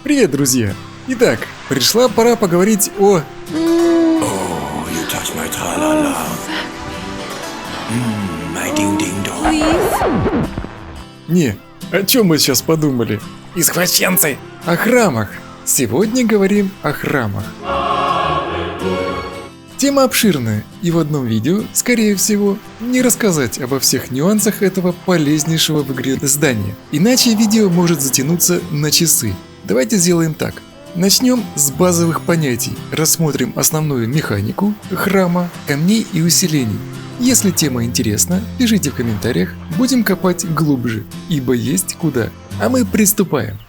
Привет, друзья! Итак, пришла пора поговорить о... Oh, you touch my tra-la-la. My ding-ding-dong. Не, о чем мы сейчас подумали? Извращенцы! О храмах. Сегодня говорим о храмах. Тема обширная, и в одном видео, скорее всего, не рассказать обо всех нюансах этого полезнейшего в игре здания. Иначе видео может затянуться на часы. Давайте сделаем так. Начнем с базовых понятий, рассмотрим основную механику храма, камней и усилений. Если тема интересна, пишите в комментариях, будем копать глубже, ибо есть куда. А мы приступаем.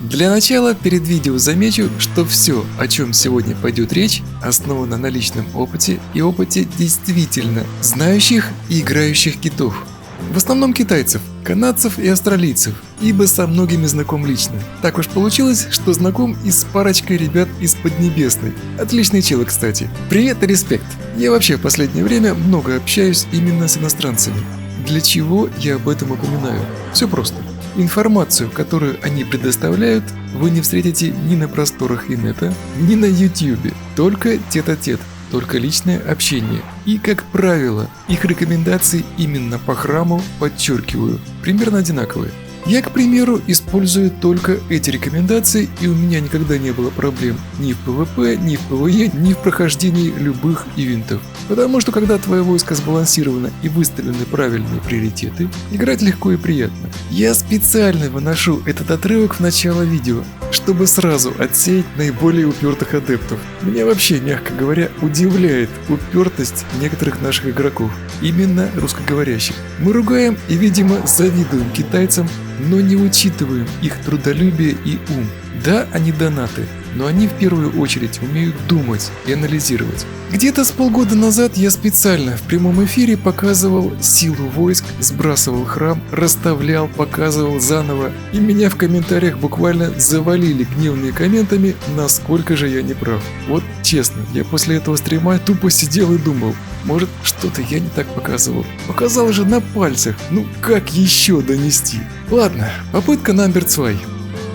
Для начала перед видео замечу, что все, о чем сегодня пойдет речь, основано на личном опыте и опыте действительно знающих и играющих китов. В основном китайцев, канадцев и австралийцев, ибо со многими знаком лично. Так уж получилось, что знаком и с парочкой ребят из Поднебесной. Отличные челы, кстати. Привет и респект. Я вообще в последнее время много общаюсь именно с иностранцами. Для чего я об этом упоминаю? Все просто. Информацию, которую они предоставляют, вы не встретите ни на просторах инета, ни на ютьюбе. Только тет-а-тет, только личное общение. И, как правило, их рекомендации именно по храму, подчеркиваю, примерно одинаковые. Я, к примеру, использую только эти рекомендации, и у меня никогда не было проблем ни в PvP, ни в PvE, ни в прохождении любых ивентов. Потому что когда твое войско сбалансировано и выставлены правильные приоритеты, играть легко и приятно. Я специально выношу этот отрывок в начало видео, чтобы сразу отсеять наиболее упертых адептов. Меня вообще, мягко говоря, удивляет упертость некоторых наших игроков, именно русскоговорящих. Мы ругаем и, видимо, завидуем китайцам, но не учитываем их трудолюбие и ум. Да, они донаты, но они в первую очередь умеют думать и анализировать. Где-то с полгода назад я специально в прямом эфире показывал силу войск, сбрасывал храм, расставлял, показывал заново, и меня в комментариях буквально завалили гневными комментами, насколько же я не прав. Вот честно, я после этого стрима тупо сидел и думал, может, что-то я не так показывал. Показал же на пальцах, ну как еще донести? Ладно, попытка номер 2.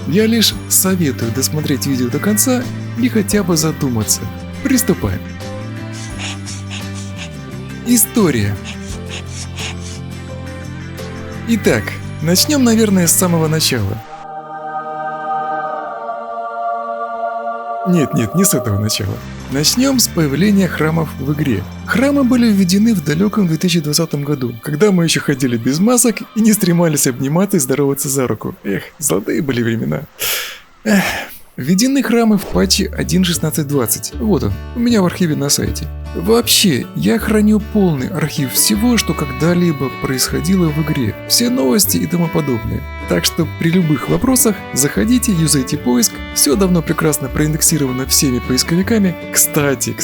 Я лишь советую досмотреть видео до конца и хотя бы задуматься. Приступаем. История. Итак, начнем, наверное, с самого начала. Нет, не с этого начала. Начнем с появления храмов в игре. Храмы были введены в далеком 2020 году, когда мы еще ходили без масок и не стремались обниматься и здороваться за руку. Эх, золотые были времена. Введены храмы в патче 1.16.20. Вот он, у меня в архиве на сайте. Вообще, я храню полный архив всего, что когда-либо происходило в игре. Все новости и тому подобное. Так что при любых вопросах заходите, юзайте поиск. Все давно прекрасно проиндексировано всеми поисковиками. Кстати,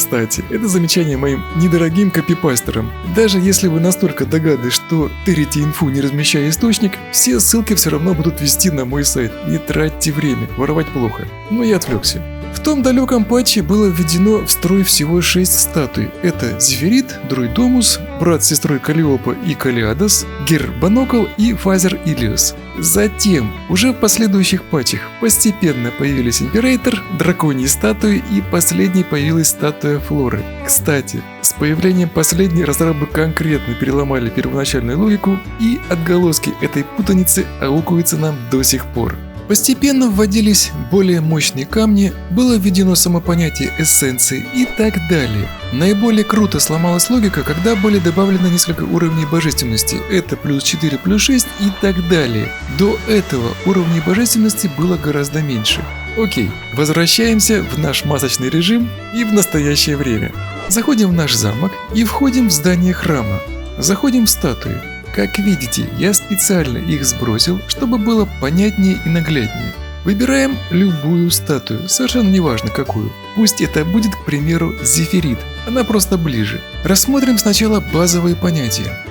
это замечание моим недорогим копипастерам. Даже если вы настолько догадны, что тырите инфу, не размещая источник, все ссылки все равно будут вести на мой сайт. Не тратьте время, воровать плохо. Но я отвлекся. В том далеком патче было введено в строй всего 6 статуй. Это Зефирит, Друидомус, брат с сестрой Калиопа и Калиадос, Гер-Банокл и Фазер Илиос. Затем, уже в последующих патчах, постепенно появились Император, драконьи статуи и последней появилась статуя Флоры. Кстати, с появлением последней разрабы конкретно переломали первоначальную логику, и отголоски этой путаницы аукаются нам до сих пор. Постепенно вводились более мощные камни, было введено самопонятие эссенции и так далее. Наиболее круто сломалась логика, когда были добавлены несколько уровней божественности, это плюс 4, плюс 6 и так далее. До этого уровней божественности было гораздо меньше. Окей, возвращаемся в наш масочный режим и в настоящее время. Заходим в наш замок и входим в здание храма. Заходим в статуи. Как видите, я специально их сбросил, чтобы было понятнее и нагляднее. Выбираем любую статую, совершенно неважно какую. Пусть это будет, к примеру, Зефирит, она просто ближе. Рассмотрим сначала базовые понятия.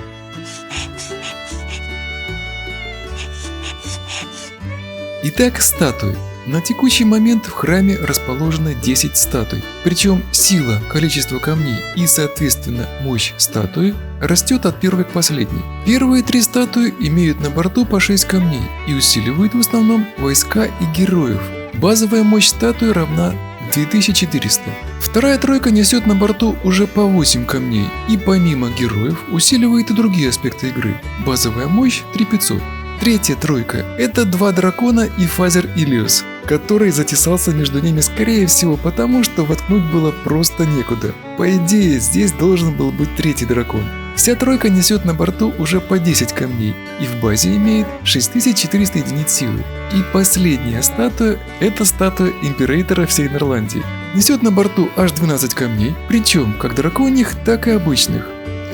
Итак, статуи. На текущий момент в храме расположено 10 статуй, причем сила, количество камней и, соответственно, мощь статуи растет от первой к последней. Первые 3 статуи имеют на борту по 6 камней и усиливают в основном войска и героев. Базовая мощь статуи равна 2400. Вторая тройка несет на борту уже по 8 камней и помимо героев усиливает и другие аспекты игры. Базовая мощь 3500. Третья тройка – это 2 дракона и фазер Илиос, который затесался между ними скорее всего потому, что воткнуть было просто некуда. По идее, здесь должен был быть 3-й дракон. Вся тройка несет на борту уже по 10 камней и в базе имеет 6400 единиц силы. И последняя статуя – это статуя Императора всей Норландии. Несет на борту аж 12 камней, причем как драконьих, так и обычных.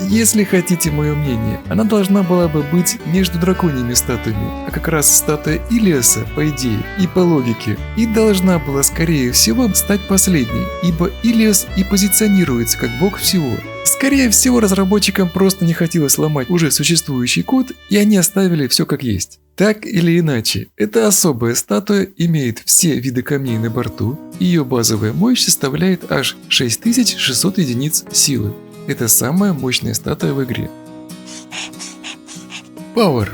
Если хотите мое мнение, она должна была бы быть между драконьими статуями, а как раз статуя Илиоса, по идее и по логике, и должна была скорее всего стать последней, ибо Илиос и позиционируется как бог всего. Скорее всего, разработчикам просто не хотелось ломать уже существующий код, и они оставили все как есть. Так или иначе, эта особая статуя имеет все виды камней на борту, ее базовая мощь составляет аж 6600 единиц силы. Это самая мощная статуя в игре. Power.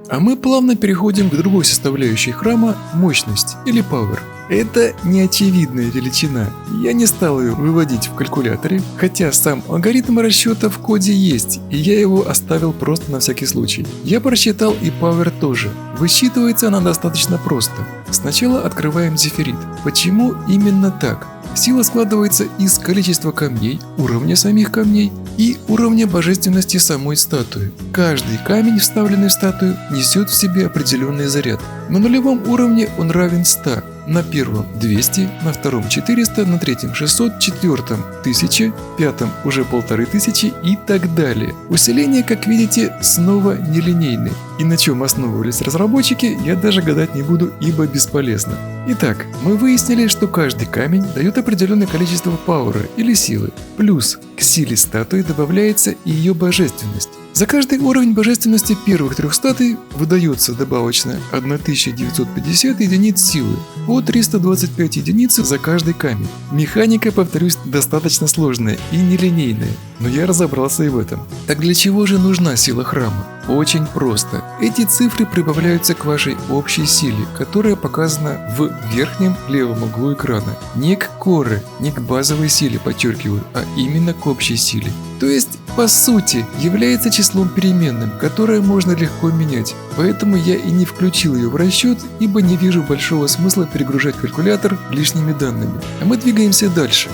А мы плавно переходим к другой составляющей храма – мощность или Power. Это неочевидная величина, я не стал ее выводить в калькуляторе, хотя сам алгоритм расчета в коде есть, и я его оставил просто на всякий случай. Я просчитал и Power тоже. Высчитывается она достаточно просто. Сначала открываем Зефирит. Почему именно так? Сила складывается из количества камней, уровня самих камней и уровня божественности самой статуи. Каждый камень, вставленный в статую, несет в себе определенный заряд. На нулевом уровне он равен 100, на первом 200, на втором 400, на третьем 600, четвертом 1000, пятом уже 1500 и так далее. Усиление, как видите, снова нелинейное. И на чем основывались разработчики, я даже гадать не буду, ибо бесполезно. Итак, мы выяснили, что каждый камень дает определенное количество пауэра или силы. Плюс к силе статуи добавляется и ее божественность. За каждый уровень божественности первых 3 статуй выдается добавочно 1950 единиц силы, по 325 единиц за каждый камень. Механика, повторюсь, достаточно сложная и нелинейная, но я разобрался и в этом. Так для чего же нужна сила храма? Очень просто. Эти цифры прибавляются к вашей общей силе, которая показана в верхнем левом углу экрана. Не к коре, не к базовой силе, подчеркиваю, а именно к общей силе. То есть, по сути, является числом переменным, которое можно легко менять. Поэтому я и не включил ее в расчет, ибо не вижу большого смысла перегружать калькулятор лишними данными. А мы двигаемся дальше.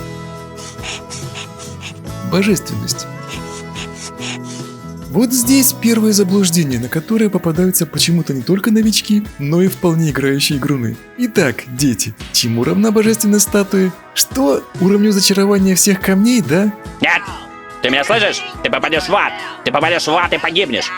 Божественность. Вот здесь первое заблуждение, на которое попадаются почему-то не только новички, но и вполне играющие игруны. Итак, дети, чему равна божественность статуи? Что? Уровню зачарования всех камней, да? Нет! Ты меня слышишь? Ты попадешь в ад! Ты попадешь в ад и погибнешь!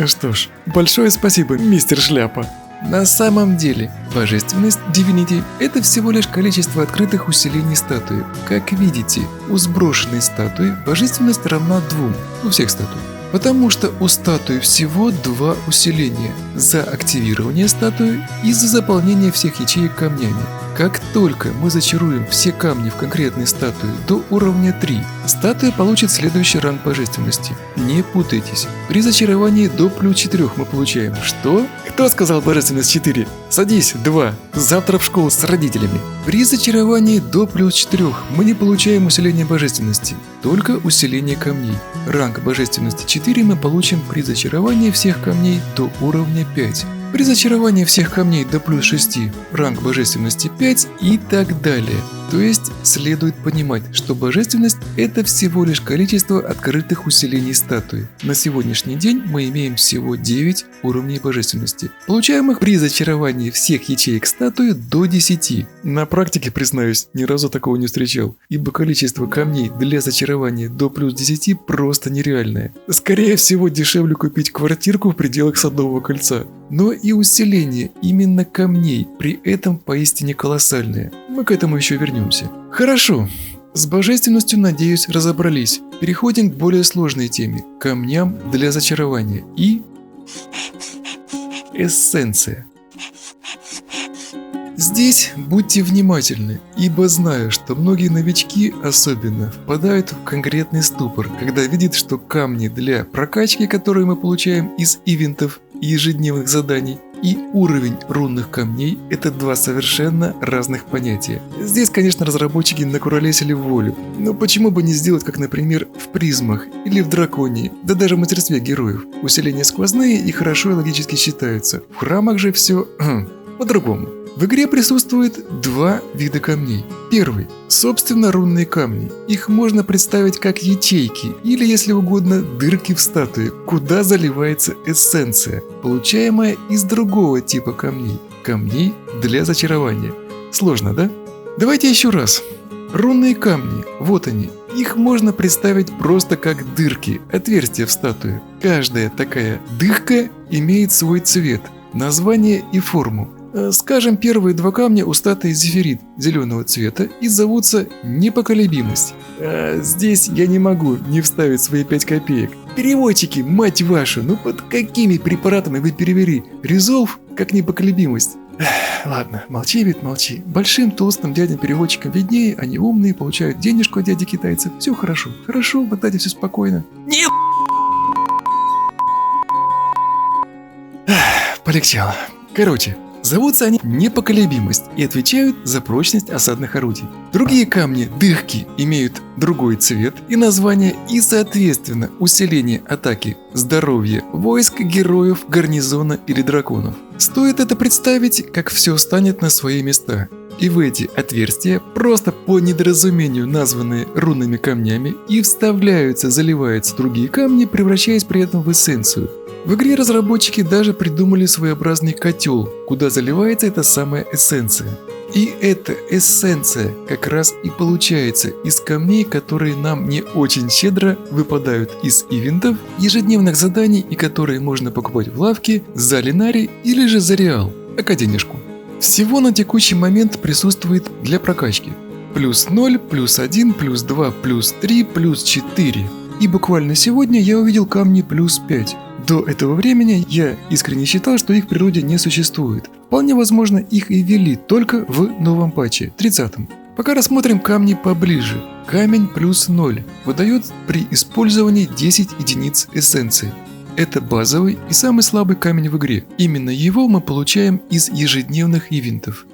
Что ж, большое спасибо, мистер Шляпа. На самом деле, божественность Divinity – это всего лишь количество открытых усилений статуи. Как видите, у сброшенной статуи божественность равна 2, у всех статуй. Потому что у статуи всего 2 усиления – за активирование статуи и за заполнение всех ячеек камнями. Как только мы зачаруем все камни в конкретной статуе до уровня 3, статуя получит следующий ранг божественности. Не путайтесь, при зачаровании до плюс 4 мы получаем что? Кто сказал божественность 4? Садись, 2, завтра в школу с родителями. При зачаровании до плюс 4 мы не получаем усиление божественности, только усиление камней. Ранг божественности 4 мы получим при зачаровании всех камней до уровня 5. При зачаровании всех камней до плюс 6 ранг божественности 5 и так далее. То есть следует понимать, что божественность – это всего лишь количество открытых усилений статуи. На сегодняшний день мы имеем всего 9 уровней божественности, получаемых при зачаровании всех ячеек статуи до 10. На практике, признаюсь, ни разу такого не встречал, ибо количество камней для зачарования до плюс 10 просто нереальное. Скорее всего, дешевле купить квартирку в пределах Садового кольца. Но и усиление именно камней при этом поистине колоссальное. Мы к этому еще вернемся. Хорошо, с божественностью, надеюсь, разобрались. Переходим к более сложной теме – камням для зачарования. И... эссенция. Здесь будьте внимательны, ибо знаю, что многие новички особенно впадают в конкретный ступор, когда видят, что камни для прокачки, которые мы получаем из ивентов и ежедневных заданий, и уровень рунных камней – это два совершенно разных понятия. Здесь, конечно, разработчики накуролесили в волю, но почему бы не сделать, как, например, в призмах или в драконии, да даже в мастерстве героев. Усиления сквозные и хорошо и логически считаются. В храмах же все по-другому. В игре присутствует два вида камней. Первый – собственно рунные камни. Их можно представить как ячейки или, если угодно, дырки в статуе, куда заливается эссенция, получаемая из другого типа камней. Камней для зачарования. Сложно, да? Давайте еще раз. Рунные камни, вот они. Их можно представить просто как дырки, отверстия в статуе. Каждая такая дырка имеет свой цвет, название и форму. Скажем, первые два камня у статуи зефирит зеленого цвета и зовутся непоколебимость. Здесь я не могу не вставить свои 5 копеек. Переводчики, мать вашу, ну под какими препаратами вы перевели? Резолв как непоколебимость? Ладно, молчи, ведь молчи. Большим толстым дядям-переводчикам виднее, они умные, получают денежку от дяди китайцев. Все хорошо. Хорошо, в Багдаде все спокойно. Нет! Полегчало. Короче, зовутся они непоколебимость и отвечают за прочность осадных орудий. Другие камни, дырки, имеют другой цвет и название и, соответственно, усиление атаки, здоровье войск, героев, гарнизона или драконов. Стоит это представить, как все станет на свои места. И в эти отверстия, просто по недоразумению названные рунными камнями, и вставляются, заливаются другие камни, превращаясь при этом в эссенцию. В игре разработчики даже придумали своеобразный котел, куда заливается эта самая эссенция. И эта эссенция как раз и получается из камней, которые нам не очень щедро выпадают из ивентов, ежедневных заданий и которые можно покупать в лавке за линари или же за реал, академишку. Всего на текущий момент присутствует для прокачки. Плюс 0, плюс 1, плюс 2, плюс 3, плюс 4. И буквально сегодня я увидел камни плюс 5. До этого времени я искренне считал, что их в природе не существует. Вполне возможно, их и ввели только в новом патче, 30-м. Пока рассмотрим камни поближе. Камень плюс 0 выдает при использовании 10 единиц эссенции. Это базовый и самый слабый камень в игре. Именно его мы получаем из ежедневных ивентов.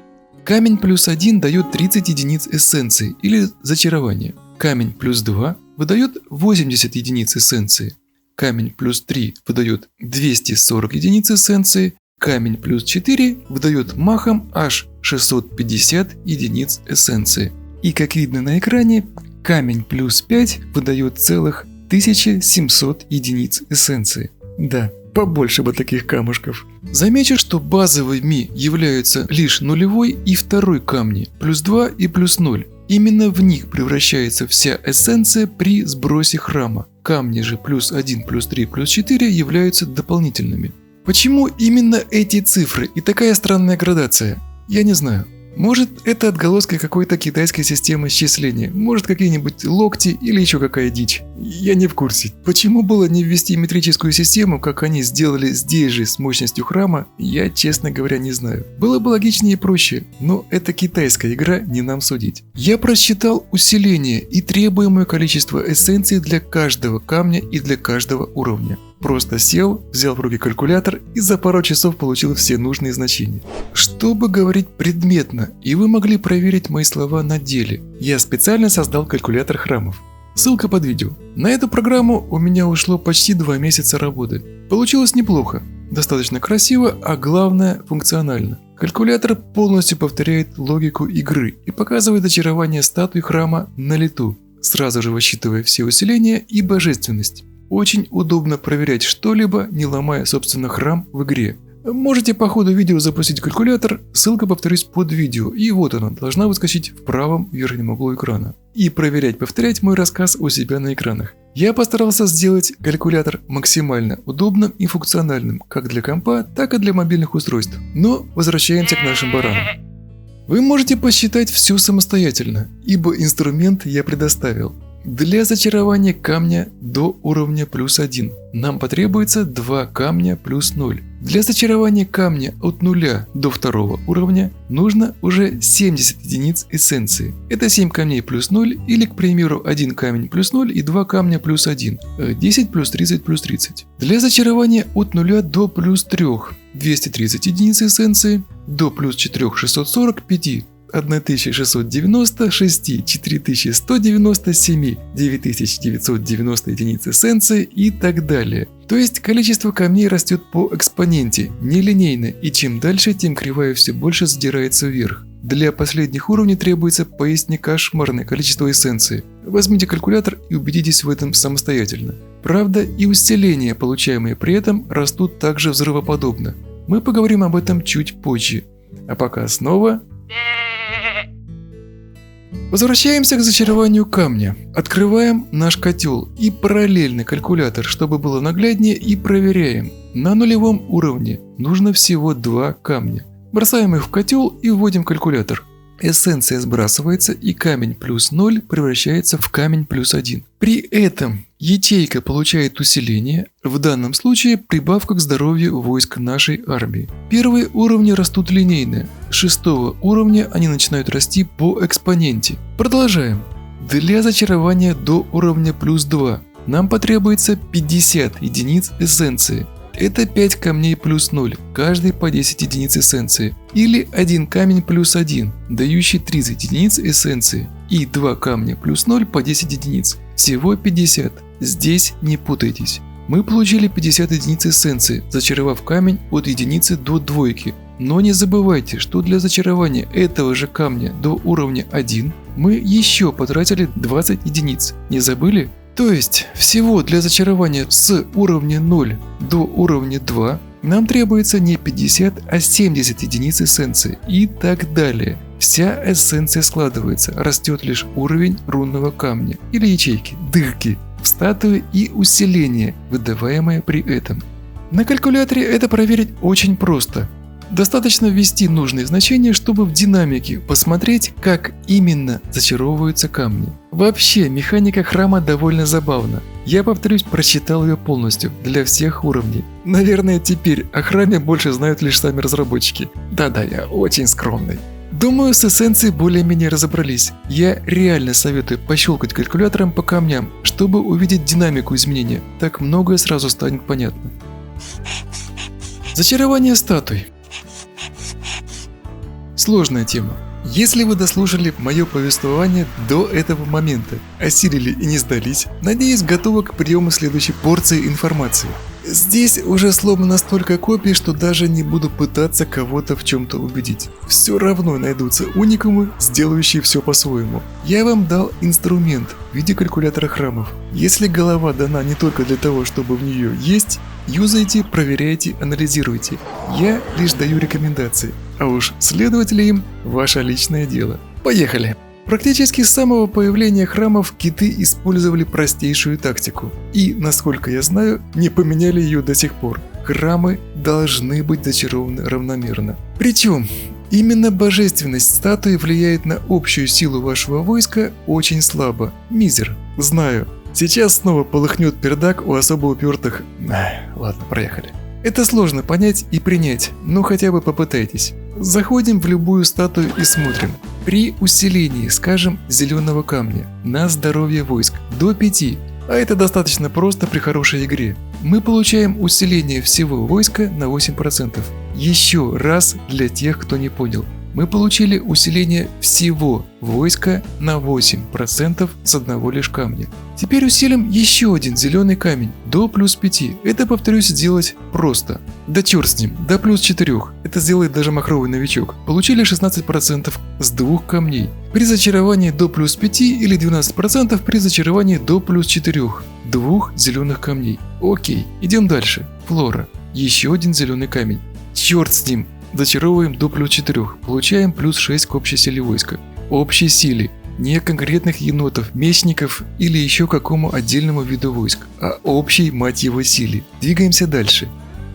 Камень плюс 1 дает 30 единиц эссенции или зачарования. Камень плюс 2 выдает 80 единиц эссенции. Камень плюс 3 выдает 240 единиц эссенции. Камень плюс 4 выдает махом аж 650 единиц эссенции. И как видно на экране, камень плюс 5 выдает целых 1700 единиц эссенции. Да, побольше бы таких камушков. Замечу, что базовыми являются лишь нулевой и второй камни, плюс 2 и плюс 0. Именно в них превращается вся эссенция при сбросе храма. Камни же плюс 1, плюс 3, плюс 4 являются дополнительными. Почему именно эти цифры и такая странная градация? Я не знаю. Может, это отголоски какой-то китайской системы счисления, может, какие-нибудь локти или еще какая дичь. Я не в курсе. Почему было не ввести метрическую систему, как они сделали здесь же с мощностью храма, я, честно говоря, не знаю. Было бы логичнее и проще, но это китайская игра, не нам судить. Я просчитал усиление и требуемое количество эссенций для каждого камня и для каждого уровня. Просто сел, взял в руки калькулятор и за пару часов получил все нужные значения. Чтобы говорить предметно, и вы могли проверить мои слова на деле, я специально создал калькулятор храмов. Ссылка под видео. На эту программу у меня ушло почти 2 месяца работы. Получилось неплохо, достаточно красиво, а главное функционально. Калькулятор полностью повторяет логику игры и показывает зачарование статуи храма на лету, сразу же высчитывая все усиления и божественность. Очень удобно проверять что-либо, не ломая, собственно, храм в игре. Можете по ходу видео запустить калькулятор, ссылка, повторюсь, под видео, и вот она должна выскочить в правом верхнем углу экрана. И повторять мой рассказ у себя на экранах. Я постарался сделать калькулятор максимально удобным и функциональным, как для компа, так и для мобильных устройств. Но возвращаемся к нашим баранам. Вы можете посчитать все самостоятельно, ибо инструмент я предоставил. Для зачарования камня до уровня плюс 1 нам потребуется 2 камня плюс 0. Для зачарования камня от 0 до 2 уровня нужно уже 70 единиц эссенции. Это 7 камней плюс 0 или, к примеру, 1 камень плюс 0 и 2 камня плюс 1. 10 плюс 30 плюс 30. Для зачарования от 0 до плюс 3 230 единиц эссенции, до плюс 4 645, 1696, 4197, 9990 единиц эссенции и так далее. То есть количество камней растет по экспоненте, нелинейно, и чем дальше, тем кривая все больше задирается вверх. Для последних уровней требуется поистине кошмарное количество эссенции. Возьмите калькулятор и убедитесь в этом самостоятельно. Правда, и усиления, получаемые при этом, растут также взрывоподобно. Мы поговорим об этом чуть позже. А пока снова... Возвращаемся к зачарованию камня. Открываем наш котел и параллельный калькулятор, чтобы было нагляднее, и проверяем. На нулевом уровне нужно всего 2 камня. Бросаем их в котел и вводим калькулятор. Эссенция сбрасывается, и камень плюс 0 превращается в камень плюс 1. При этом ячейка получает усиление, в данном случае прибавка к здоровью войск нашей армии. Первые уровни растут линейно, с 6 уровня они начинают расти по экспоненте. Продолжаем. Для зачарования до уровня плюс 2 нам потребуется 50 единиц эссенции. Это 5 камней плюс 0, каждый по 10 единиц эссенции. Или 1 камень плюс 1, дающий 30 единиц эссенции. И 2 камня плюс 0 по 10 единиц. Всего 50. Здесь не путайтесь. Мы получили 50 единиц эссенции, зачаровав камень от единицы до 2. Но не забывайте, что для зачарования этого же камня до уровня 1 мы еще потратили 20 единиц. Не забыли? То есть, всего для зачарования с уровня 0 до уровня 2 нам требуется не 50, а 70 единиц эссенции и так далее. Вся эссенция складывается, растет лишь уровень рунного камня или ячейки, дырки в статуе и усиление, выдаваемое при этом. На калькуляторе это проверить очень просто. Достаточно ввести нужные значения, чтобы в динамике посмотреть, как именно зачаровываются камни. Вообще, механика храма довольно забавна. Я, повторюсь, прочитал ее полностью, для всех уровней. Наверное, теперь о храме больше знают лишь сами разработчики. Да-да, я очень скромный. Думаю, с эссенцией более-менее разобрались. Я реально советую пощелкать калькулятором по камням, чтобы увидеть динамику изменения. Так многое сразу станет понятно. Зачарование статуй. Сложная тема. Если вы дослушали мое повествование до этого момента, осилили и не сдались, надеюсь, готовы к приему следующей порции информации. Здесь уже сломано столько копий, что даже не буду пытаться кого-то в чем-то убедить. Все равно найдутся уникумы, сделающие все по-своему. Я вам дал инструмент в виде калькулятора храмов. Если голова дана не только для того, чтобы в нее есть, юзайте, проверяйте, анализируйте. Я лишь даю рекомендации, а уж следовать ли им – ваше личное дело. Поехали! Практически с самого появления храмов киты использовали простейшую тактику. И, насколько я знаю, не поменяли ее до сих пор. Храмы должны быть зачарованы равномерно. Причем, именно божественность статуи влияет на общую силу вашего войска очень слабо. Мизер. Знаю. Сейчас снова полыхнет пердак у особо упертых... Ладно, проехали. Это сложно понять и принять, но хотя бы попытайтесь. Заходим в любую статую и смотрим. При усилении, скажем, зеленого камня на здоровье войск до 5, а это достаточно просто при хорошей игре, мы получаем усиление всего войска на 8%. Еще раз для тех, кто не понял. Мы получили усиление всего войска на 8% с одного лишь камня. Теперь усилим еще один зеленый камень до плюс 5. Это, повторюсь, сделать просто. Да черт с ним, до плюс 4. Это сделает даже махровый новичок. Получили 16% с 2 камней. При зачаровании до плюс 5 или 12% при зачаровании до плюс 4. 2 зеленых камней. Окей, идем дальше. Флора. Еще один зеленый камень. Черт с ним. Зачаровываем до плюс 4, получаем плюс 6 к общей силе войска. Общей силе, не конкретных енотов, мечников или еще какому отдельному виду войск, а общей, мать его, силе. Двигаемся дальше.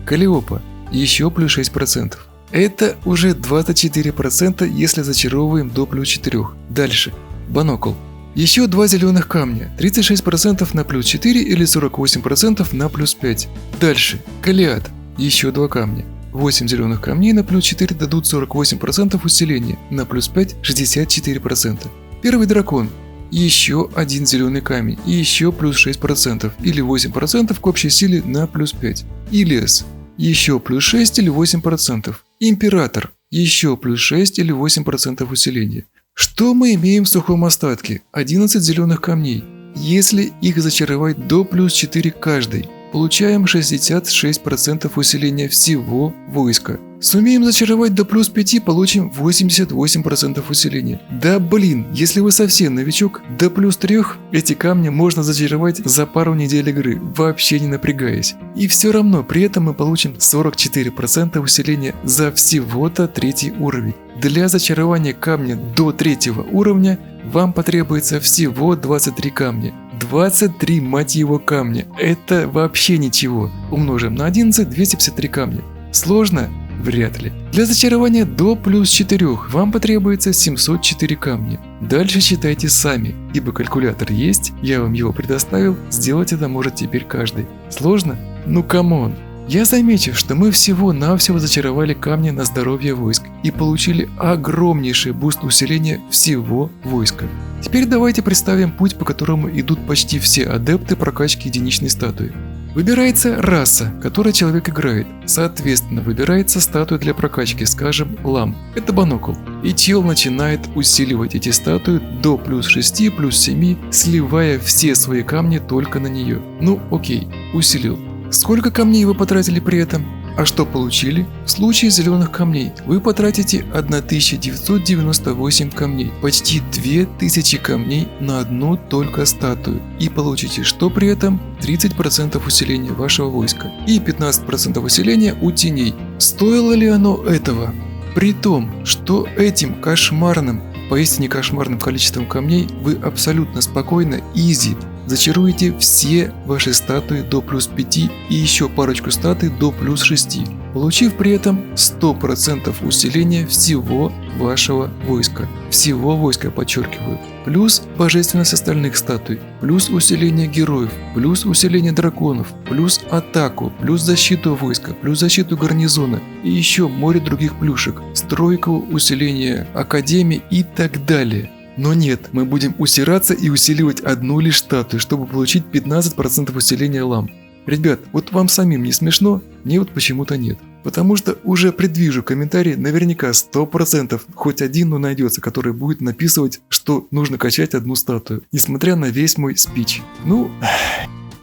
Калиопа, еще плюс 6%. Это уже 24%, если зачаровываем до плюс 4. Дальше. Банокл. Еще 2 зеленых камня, 36% на плюс 4 или 48% на плюс 5. Дальше. Калиад. еще 2 камня. 8 зеленых камней на плюс 4 дадут 48% усиления, на плюс 5 – 64%. Первый дракон. Еще 1 зеленый камень и еще плюс 6% или 8% к общей силе на плюс 5. И лес. Еще плюс 6 или 8%. Император. Еще плюс 6 или 8% усиления. Что мы имеем в сухом остатке? 11 зеленых камней. Если их зачаровать до плюс 4 каждый, получаем 66% усиления всего войска. Сумеем зачаровать до плюс 5, получим 88% усиления. Да блин, если вы совсем новичок, до плюс 3 эти камни можно зачаровать за пару недель игры, вообще не напрягаясь. И все равно при этом мы получим 44% усиления за всего-то 3 уровень. Для зачарования камня до 3 уровня вам потребуется всего 23 камня. 23, мать его, камня. Это вообще ничего. Умножим на 11, 253 камня. Сложно? Вряд ли. Для зачарования до плюс 4 вам потребуется 704 камня. Дальше считайте сами, ибо калькулятор есть, я вам его предоставил, сделать это может теперь каждый. Сложно? Ну камон. Я замечу, что мы всего-навсего зачаровали камни на здоровье войск и получили огромнейший буст усиления всего войска. Теперь давайте представим путь, по которому идут почти все адепты прокачки единичной статуи. Выбирается раса, которой человек играет. Соответственно, выбирается статуя для прокачки, скажем, лам. Это Банокл. И чел начинает усиливать эти статуи до плюс 6, плюс 7, сливая все свои камни только на нее. Ну окей, усилил. Сколько камней вы потратили при этом? А что получили? В случае зеленых камней вы потратите 1998 камней, почти 2000 камней на одну только статую, и получите что при этом? 30% усиления вашего войска и 15% усиления у теней. Стоило ли оно этого? При том, что этим кошмарным, поистине кошмарным количеством камней вы абсолютно спокойно, изи, зачаруете все ваши статуи до плюс 5 и еще парочку статуй до плюс 6, получив при этом 100% усиления всего вашего войска. Всего войска, подчеркиваю. Плюс божественность остальных статуй, плюс усиление героев, плюс усиление драконов, плюс атаку, плюс защиту войска, плюс защиту гарнизона и еще море других плюшек, стройку, усиление академии и так далее. Но нет, мы будем усираться и усиливать одну лишь статую, чтобы получить 15% усиления лам. Ребят, вот вам самим не смешно? Мне вот почему-то нет. Потому что уже предвижу комментарий, наверняка 100% хоть один, но найдется, который будет написывать, что нужно качать одну статую, несмотря на весь мой спич. Ну,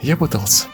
я пытался.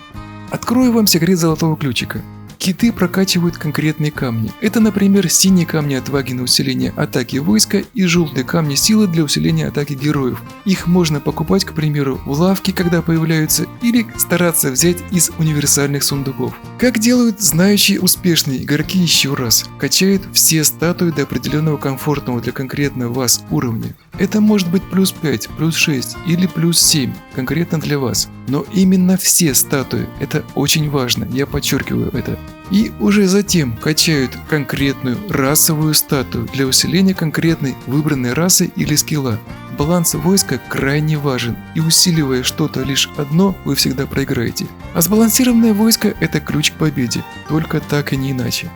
Открою вам секрет золотого ключика. Киты прокачивают конкретные камни. Это, например, синие камни отваги на усиление атаки войска и желтые камни силы для усиления атаки героев. Их можно покупать, к примеру, в лавке, когда появляются, или стараться взять из универсальных сундуков. Как делают знающие успешные игроки еще раз? Качают все статуи до определенного комфортного для конкретно вас уровня. Это может быть плюс 5, плюс 6 или плюс 7, конкретно для вас. Но именно все статуи, это очень важно, я подчеркиваю это. И уже затем качают конкретную расовую статую для усиления конкретной выбранной расы или скилла. Баланс войска крайне важен, и усиливая что-то лишь одно, вы всегда проиграете. А сбалансированное войско – это ключ к победе, только так и не иначе.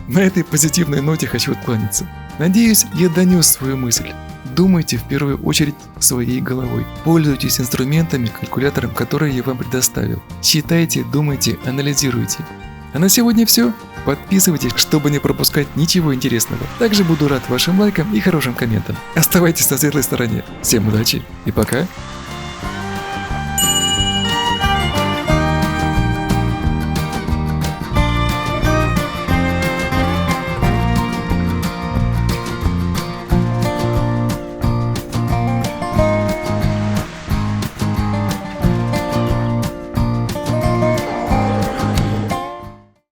На этой позитивной ноте хочу откланяться. Надеюсь, я донес свою мысль. Думайте в первую очередь своей головой. Пользуйтесь инструментами, калькулятором, который я вам предоставил. Считайте, думайте, анализируйте. А на сегодня все. Подписывайтесь, чтобы не пропускать ничего интересного. Также буду рад вашим лайкам и хорошим комментам. Оставайтесь на светлой стороне. Всем удачи и пока.